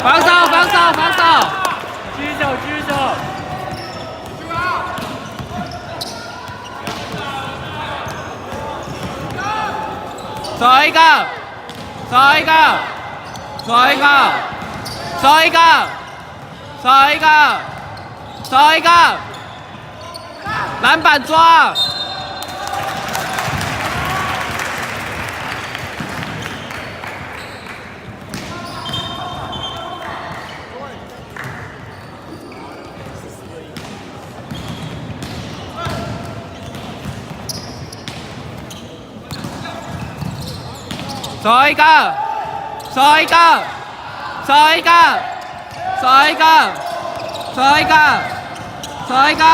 防守，防守，防守！继续走，继续走。守一个，守一个，守一个，守一个，守一个，守一个，篮板抓！守一个，守一个，守一个，守一个，守一个，守一个。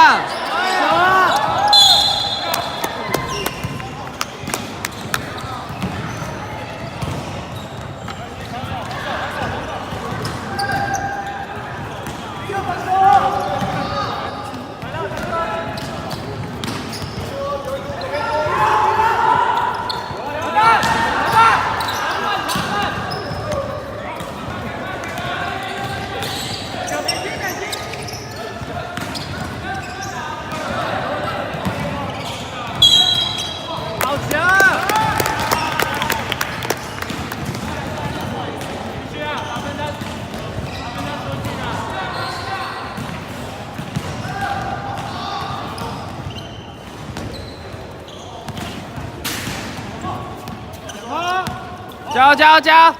加油加油加油！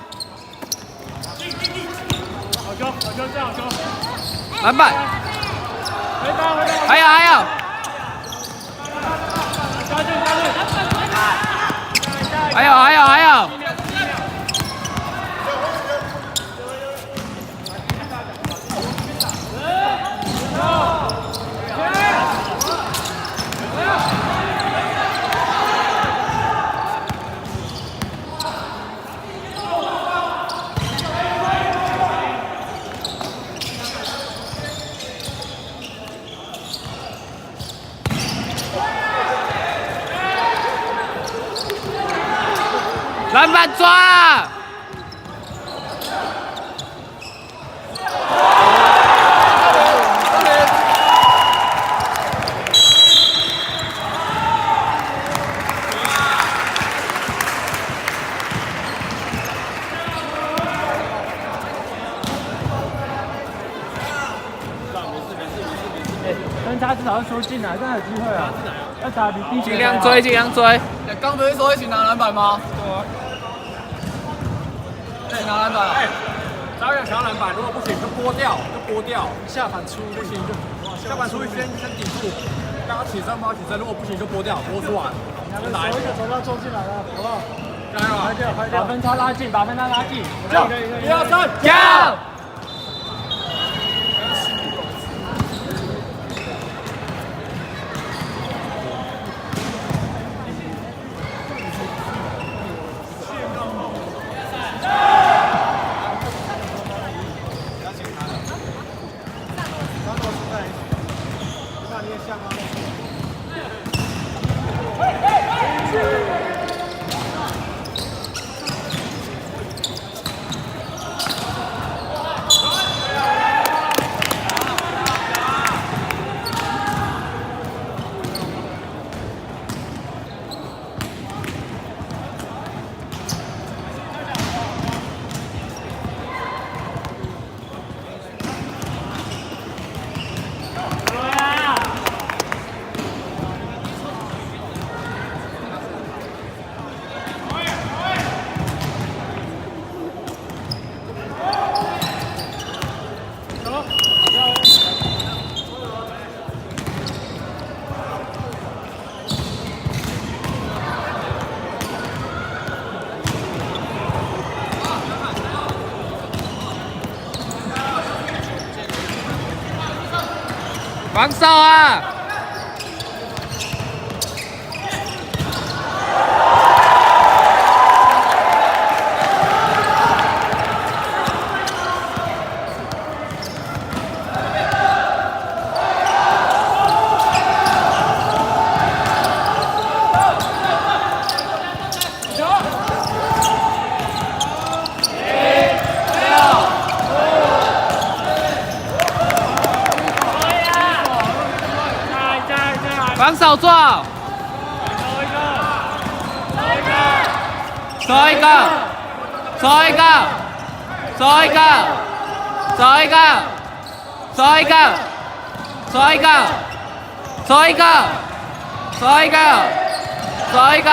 好球，好球，这样好球！篮板！回到，回到！还有还有！加进，加进！还有还有还有！篮板抓！分差至少要收进来，这样有机会啊！要打比第一尽量追，尽量追。刚不是说一起拿篮板吗？对，拿篮板。哎，早点抢篮板，如果不行就拨掉，就拨掉。下盘出不行就下盘出先顶住，让他起身帮他起身，如果不行就拨掉，拨出来。来，一个球要冲进来了，好不好？加油啊！把分差拉近，把分差拉近。可以，一二三，加！防守啊！5、4、3、2、1，防守做。守一个，守一个，守一个，守一个，守一个，守一个，守一个，守一个，守一个。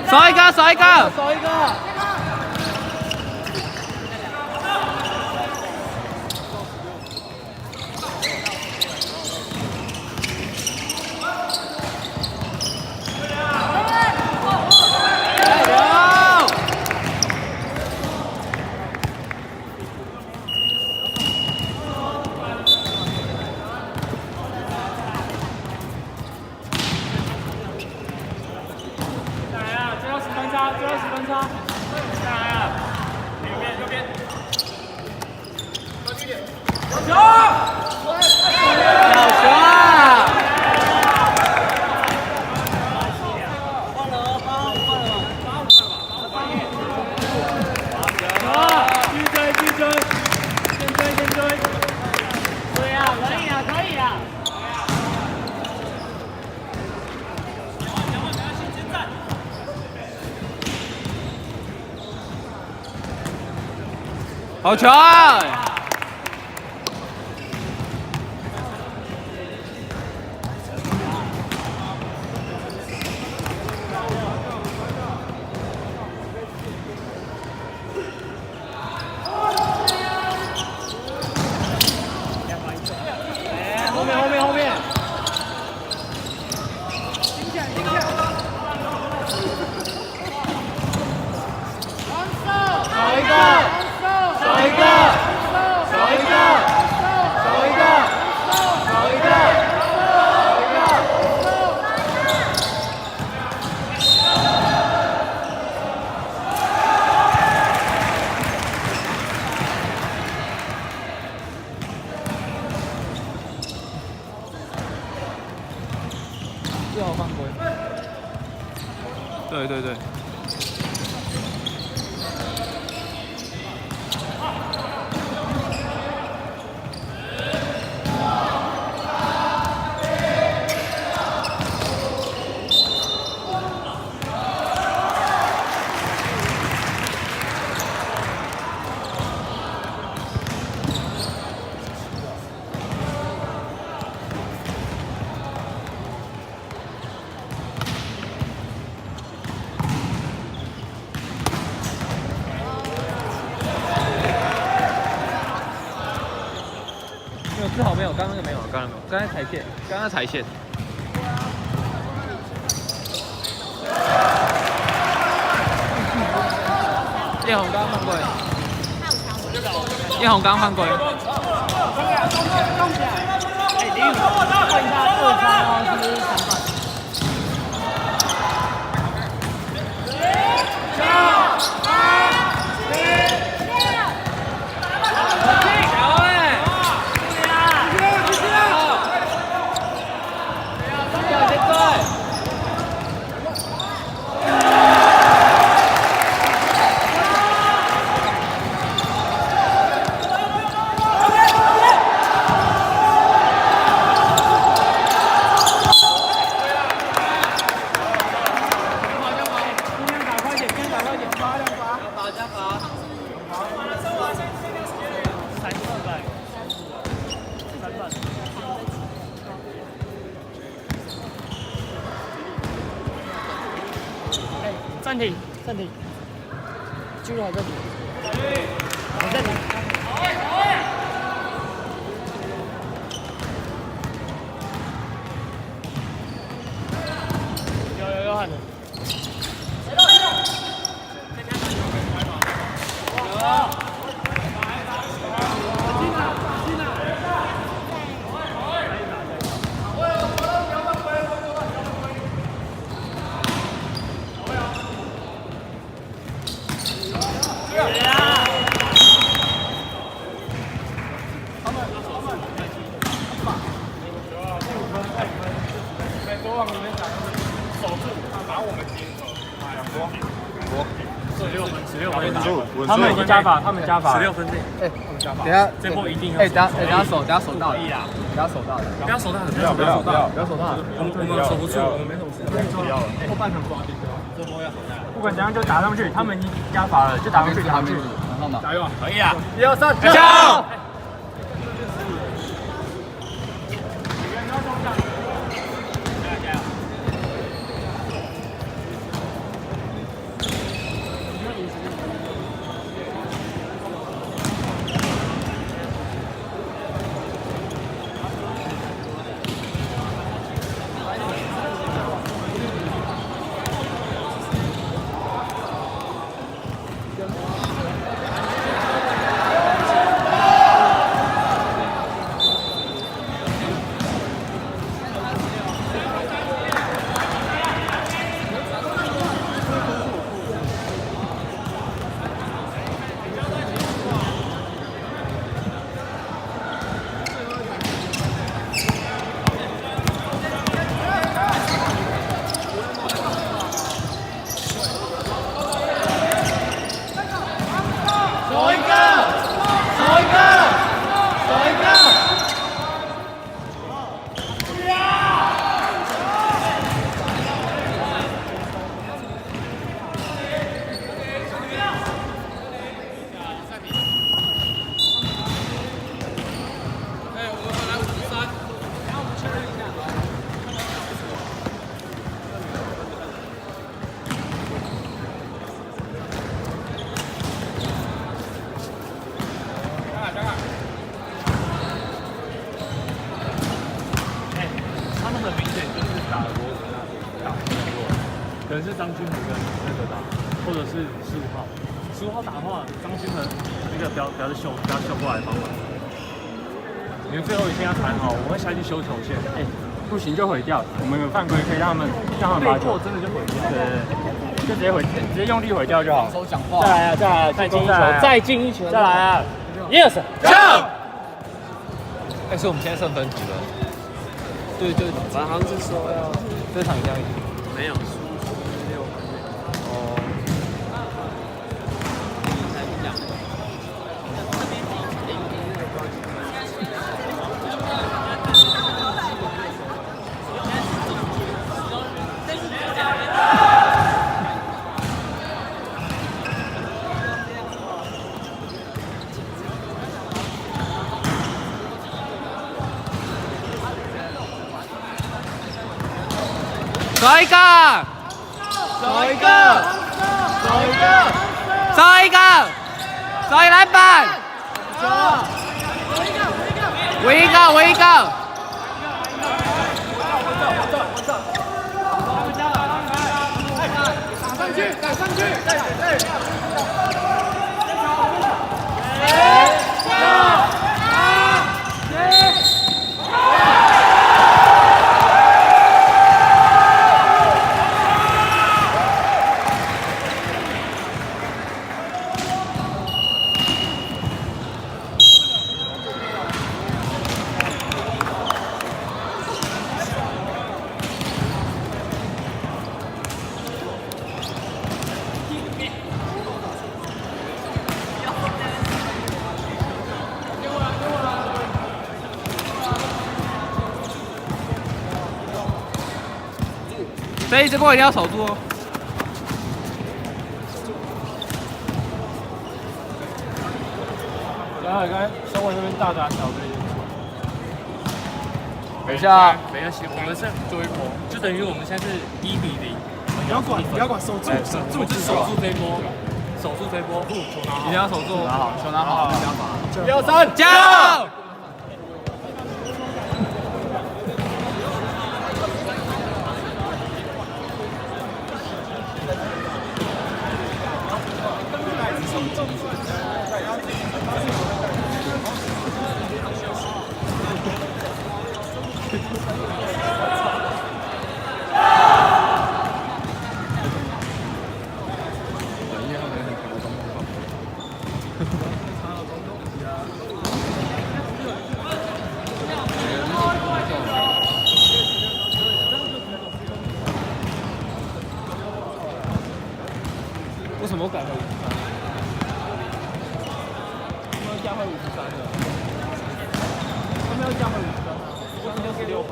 守一个，守一个，守一个。最后10分差，下来啊！右边，小球！小球啊！换了哦，换了去追，先追，对啊，可以啊。好球啊！后面。守一个。最好犯规。对。志豪没有，刚刚那个没有，刚才踩线。叶宏刚犯规，叶宏刚犯规。动起来！哎，05，问他2-3，然后是3犯。暂停，暂停，记录好这里，我暂停。有喊的。他们已经加法，他们加法16分内。哎，等一下，这波一定要。等下手到了，不要手到了，不要手大，不要手到了，我们守不住，我们没什么时间。不要了，后半场不好进，这波要守下来。不管怎样就打上去，他们已经加法了，就打上去，打上去，然后嘛，加油！可以啊1、2、3，加油！可能是张君恒跟那个打，或者是15号。15号打的话，张君恒那个不要秀过来帮忙。你们最后一线要谈好，我会下去修球线。哎，不行就毁掉，我们有犯规可以让他们把球真的就毁掉。对，就直接用力毁掉就好。手讲话。再来，再进一球，再进一球，再来啊 ！Yes， 上！哎，所以我们现在剩分几了？对，反正好像是说要这场应该没有输16分。哦。走一个，走一个，走一个，走一个，走一篮板，围一个，围一个。打上去，所以这波一定要守住哦。然后刚才小伟那边大打小对。等一下，没关系，我们是做一波，就等于我们现在是1比0。不要管，不要管，守住，守住，守住这一波，守住这一波，球拿好，一定要守住，拿好，球拿好，加罚。 1、3，加油！为什么我改回53？他们要加回53的，他们要加回53啊！我今天16分。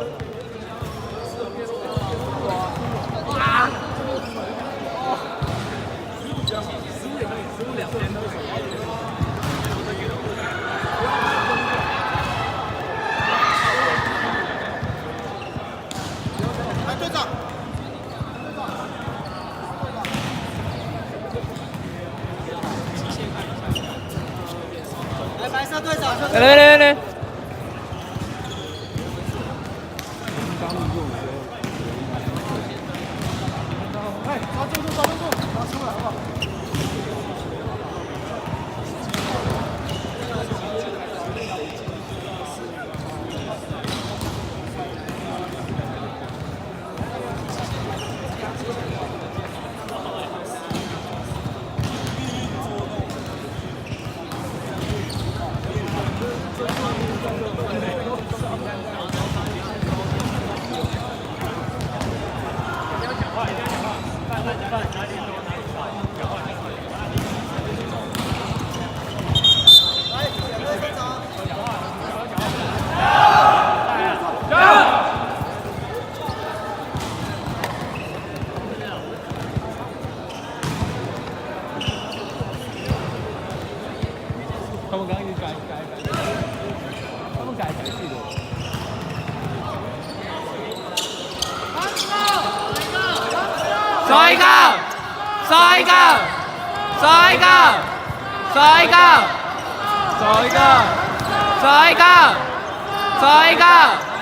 来，队长。 白色队长，来，哎，抓住，抓出来好不好？他们刚刚一直改，他们改才是的。守一个，守一个，守一个，守一个，守一个，守一个，守一个。